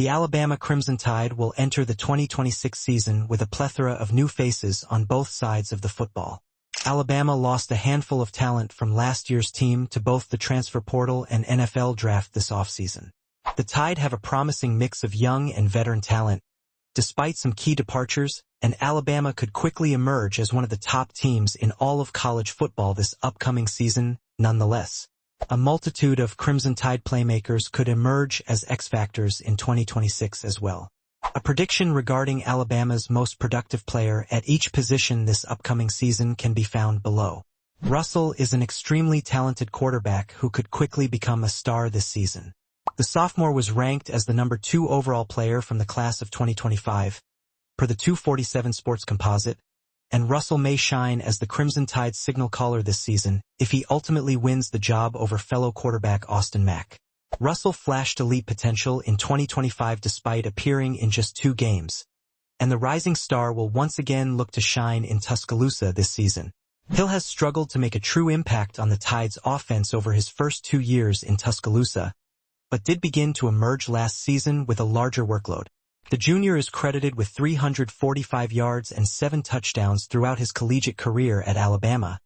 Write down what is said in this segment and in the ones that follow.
The Alabama Crimson Tide will enter the 2026 season with a plethora of new faces on both sides of the football. Alabama lost a handful of talent from last year's team to both the transfer portal and NFL draft this offseason. The Tide have a promising mix of young and veteran talent. Despite some key departures, and Alabama could quickly emerge as one of the top teams in all of college football this upcoming season, nonetheless. A multitude of Crimson Tide playmakers could emerge as X-factors in 2026 as well. A prediction regarding Alabama's most productive player at each position this upcoming season can be found below. Russell is an extremely talented quarterback who could quickly become a star this season. The sophomore was ranked as the number 2 overall player from the class of 2025, per the 247 Sports Composite, and Russell may shine as the Crimson Tide's signal caller this season if he ultimately wins the job over fellow quarterback Austin Mack. Russell flashed elite potential in 2025 despite appearing in just 2 games, and the rising star will once again look to shine in Tuscaloosa this season. Hill has struggled to make a true impact on the Tide's offense over his first 2 years in Tuscaloosa, but did begin to emerge last season with a larger workload. The junior is credited with 345 yards and 7 touchdowns throughout his collegiate career at Alabama,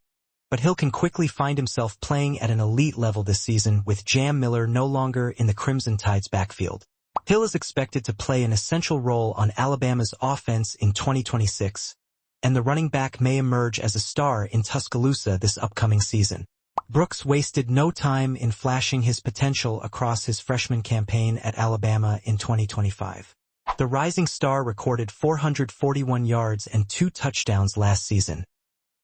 but Hill can quickly find himself playing at an elite level this season with Jam Miller no longer in the Crimson Tide's backfield. Hill is expected to play an essential role on Alabama's offense in 2026, and the running back may emerge as a star in Tuscaloosa this upcoming season. Brooks wasted no time in flashing his potential across his freshman campaign at Alabama in 2025. The rising star recorded 441 yards and 2 touchdowns last season,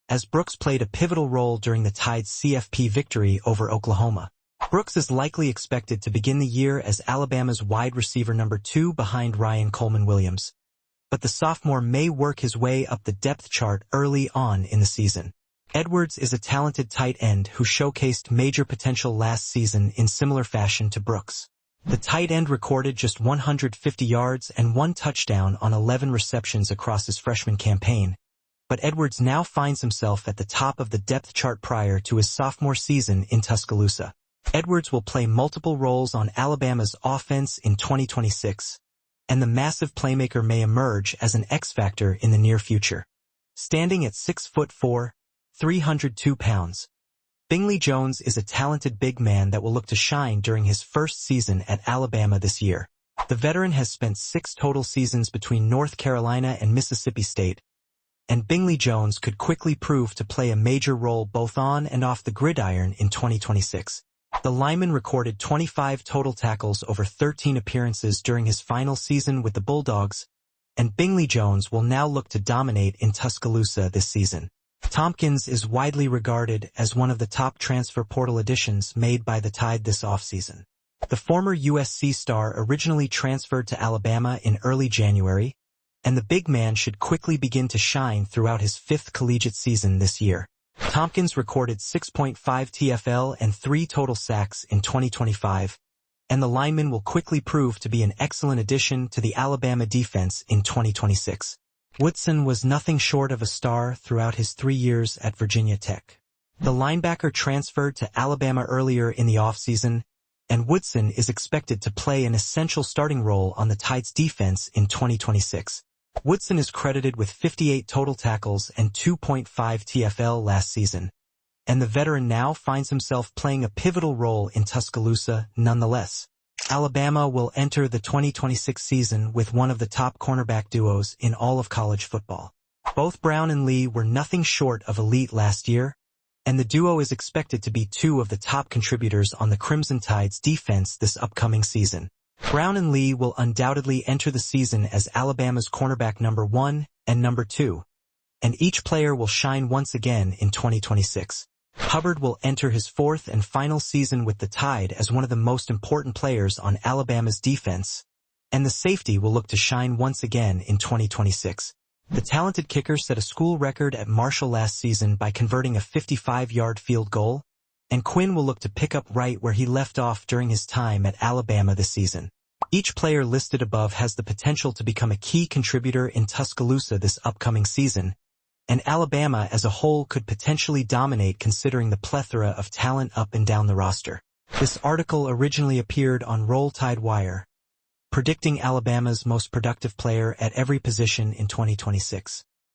as Brooks played a pivotal role during the Tide's CFP victory over Oklahoma. Brooks is likely expected to begin the year as Alabama's wide receiver number 2 behind Ryan Coleman-Williams, but the sophomore may work his way up the depth chart early on in the season. Edwards is a talented tight end who showcased major potential last season in similar fashion to Brooks. The tight end recorded just 150 yards and 1 touchdown on 11 receptions across his freshman campaign, but Edwards now finds himself at the top of the depth chart prior to his sophomore season in Tuscaloosa. Edwards will play multiple roles on Alabama's offense in 2026, and the massive playmaker may emerge as an X-factor in the near future. Standing at 6'4", 302 pounds, Bingley Jones is a talented big man that will look to shine during his first season at Alabama this year. The veteran has spent 6 total seasons between North Carolina and Mississippi State, and Bingley Jones could quickly prove to play a major role both on and off the gridiron in 2026. The lineman recorded 25 total tackles over 13 appearances during his final season with the Bulldogs, and Bingley Jones will now look to dominate in Tuscaloosa this season. Tompkins is widely regarded as one of the top transfer portal additions made by the Tide this offseason. The former USC star originally transferred to Alabama in early January, and the big man should quickly begin to shine throughout his 5th collegiate season this year. Tompkins recorded 6.5 TFL and 3 total sacks in 2025, and the lineman will quickly prove to be an excellent addition to the Alabama defense in 2026. Woodson was nothing short of a star throughout his 3 years at Virginia Tech. The linebacker transferred to Alabama earlier in the offseason, and Woodson is expected to play an essential starting role on the Tide's defense in 2026. Woodson is credited with 58 total tackles and 2.5 TFL last season, and the veteran now finds himself playing a pivotal role in Tuscaloosa nonetheless. Alabama will enter the 2026 season with one of the top cornerback duos in all of college football. Both Brown and Lee were nothing short of elite last year, and the duo is expected to be 2 of the top contributors on the Crimson Tide's defense this upcoming season. Brown and Lee will undoubtedly enter the season as Alabama's cornerback number 1 and number 2, and each player will shine once again in 2026. Hubbard will enter his 4th and final season with the Tide as one of the most important players on Alabama's defense, and the safety will look to shine once again in 2026. The talented kicker set a school record at Marshall last season by converting a 55-yard field goal, and Quinn will look to pick up right where he left off during his time at Alabama this season. Each player listed above has the potential to become a key contributor in Tuscaloosa this upcoming season, and Alabama as a whole could potentially dominate considering the plethora of talent up and down the roster. This article originally appeared on Roll Tide Wire, predicting Alabama's most productive player at every position in 2026.